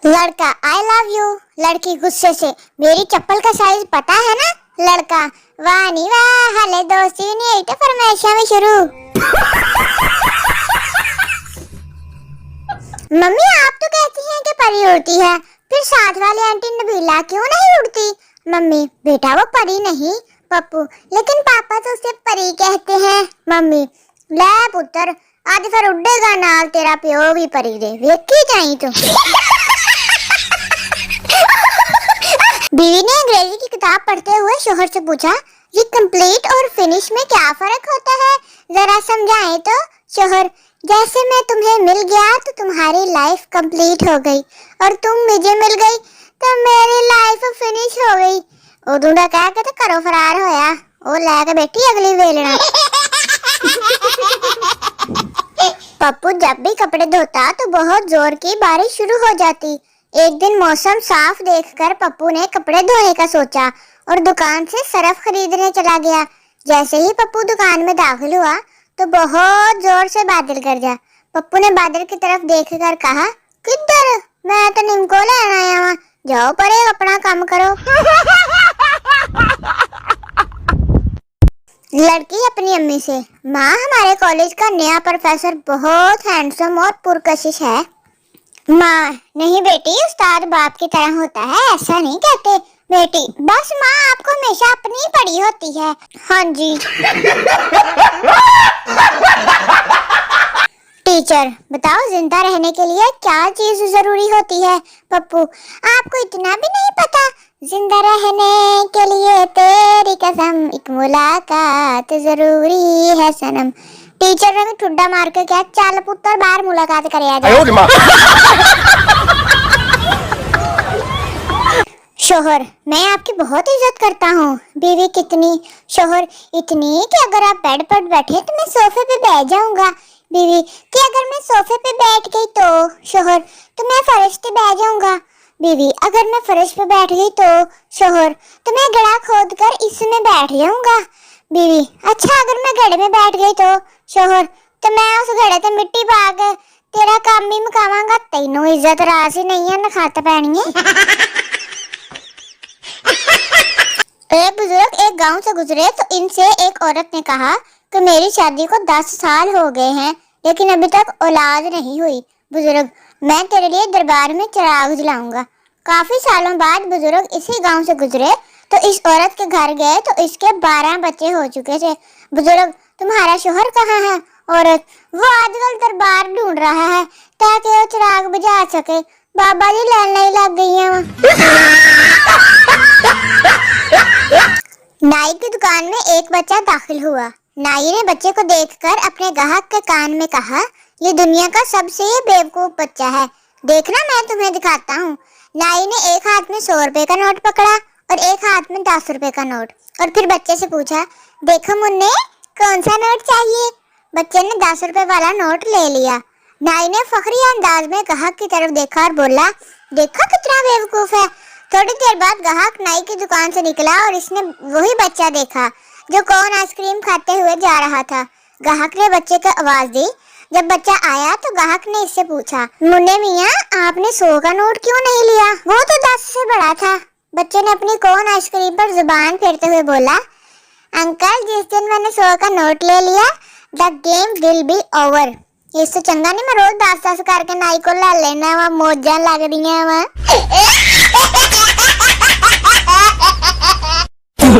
लड़का I love you. लड़की गुस्से से मेरी चप्पल का साइज पता है ना। लड़का वाह नी वाह हले दोस्ती नहीं आई तो फरमाइशा में शुरू। मम्मी आप तो कहती हैं कि परी उड़ती है, फिर साथ वाली आंटी नबीला क्यों नहीं उड़ती। मम्मी बेटा वो परी नहीं पप्पू, लेकिन पापा तो उसे परी कहते हैं। मम्मी ले पुत्र आज फिर उड़ेगा नाल तेरा प्यो भी परी दे वेखी जाई तू। बीवी ने अंग्रेजी की किताब पढ़ते हुए शोहर से पूछा, ये कंप्लीट और फिनिश में क्या फर्क होता है, जरा समझाएं तो। शोहर जैसे मैं तुम्हें मिल गया तो तुम्हारी लाइफ कंप्लीट हो गई और तुम मुझे मिल गई तो मेरी लाइफ फिनिश हो गई। ओ दूंगा कह के तो करो फरार होया। ओ लेके बैठी अगली वेलना। पप्पू जब भी कपड़े धोता तो बहुत जोर की बारिश शुरू हो जाती। एक दिन मौसम साफ देखकर पप्पू ने कपड़े धोने का सोचा और दुकान से सरफ खरीदने चला गया। जैसे ही पप्पू दुकान में दाखिल हुआ तो बहुत जोर से बादल गरजा। पप्पू ने बादल की तरफ देखकर कहा, किधर, मैं तो निम्को लेने आया हूँ, जाओ परे अपना काम करो। लड़की अपनी अम्मी से, माँ हमारे कॉलेज का नया प्रोफेसर बहुत हैंडसम और पुरकशिश है। माँ नहीं बेटी उस्ताद बाप की तरह होता है, ऐसा नहीं कहते। बेटी बस माँ आपको हमेशा अपनी पड़ी होती है। हाँ जी। टीचर बताओ जिंदा रहने के लिए क्या चीज जरूरी होती है। पप्पू आपको इतना भी नहीं पता, जिंदा रहने के लिए तेरी कसम एक मुलाकात जरूरी है सनम। टीचर ने ठुड्डा मार के क्या, चल पुत्र बाहर मुलाकात करे आ जा। शोहर मैं आपकी बहुत इज्जत करता हूँ। बीवी कितनी। शोहर इतनी कि अगर आप बेड पर बैठे तो मैं सोफे पे बैठ जाऊंगा। बीवी कि अगर मैं सोफे पे बैठ गई तो। शोहर तो मैं फर्श पे बैठ जाऊंगा। बीवी अगर मैं फर्श पे बैठ गई तो। शोहर तो मैं गड़ा खोद कर इसमें बैठ जाऊंगा। बीवी अच्छा अगर मैं गड़े में बैठ गई तो। शोहर तो मैं उस गड़े ते मिट्टी पा के तेरा काम भी मुकावांगा, तैनू इज्जत रासी नहीं है, नखत पैनी है। एक बुजुर्ग एक गांव से गुजरे तो इनसे एक औरत ने कहा कि मेरी शादी को 10 साल हो गए हैं लेकिन अभी तक औलाद नहीं हुई। बुजुर्ग मैं तेरे लिए दरबार में चिराग जलाऊंगा। काफी सालों बाद बुजुर्ग इसी गांव से गुजरे तो इस औरत के घर गए तो इसके 12 बच्चे हो चुके थे। बुजुर्ग तुम्हारा शोहर कहाँ है। औरत वो आजकल दरबार ढूंढ रहा है ताकि वो चिराग बुझा सके, बाबा जी लड़ने ही लग गई है। नाई की दुकान में एक बच्चा दाखिल हुआ। नाई ने बच्चे को देखकर अपने ग्राहक के कान में कहा, ये दुनिया का सबसे बेवकूफ बच्चा है, देखना मैं तुम्हें दिखाता हूँ। नाई ने एक हाथ में 100 रुपए का नोट पकड़ा और एक हाथ में 10 रुपए का नोट और फिर बच्चे से पूछा, देखो मुन्ने कौन सा नोट चाहिए। बच्चे ने 10 रुपए वाला नोट ले लिया। नाई ने फखरी अंदाज में ग्राहक की तरफ देखा और बोला, देखा कितना बेवकूफ है। थोड़ी देर बाद ग्राहक नाई की दुकान से निकला और इसने वही बच्चा देखा जो कौन आइसक्रीम खाते हुए जा रहा था। ग्राहक ने बच्चे को आवाज दी। जब बच्चा आया तो ग्राहक ने इससे पूछा, मुन्ने मियाँ आपने 100 का नोट क्यों नहीं लिया, वो तो 10 से बड़ा था। बच्चे ने अपनी कौन आइसक्रीम पर जुबान फेरते हुए बोला, अंकल जिस दिन मैंने 100 का नोट ले लिया the game will be over. इससे चंगा नहीं मैं रोज 10-10 करके नाई को ला लेना, वहाँ मौजा लग रही है वहाँ।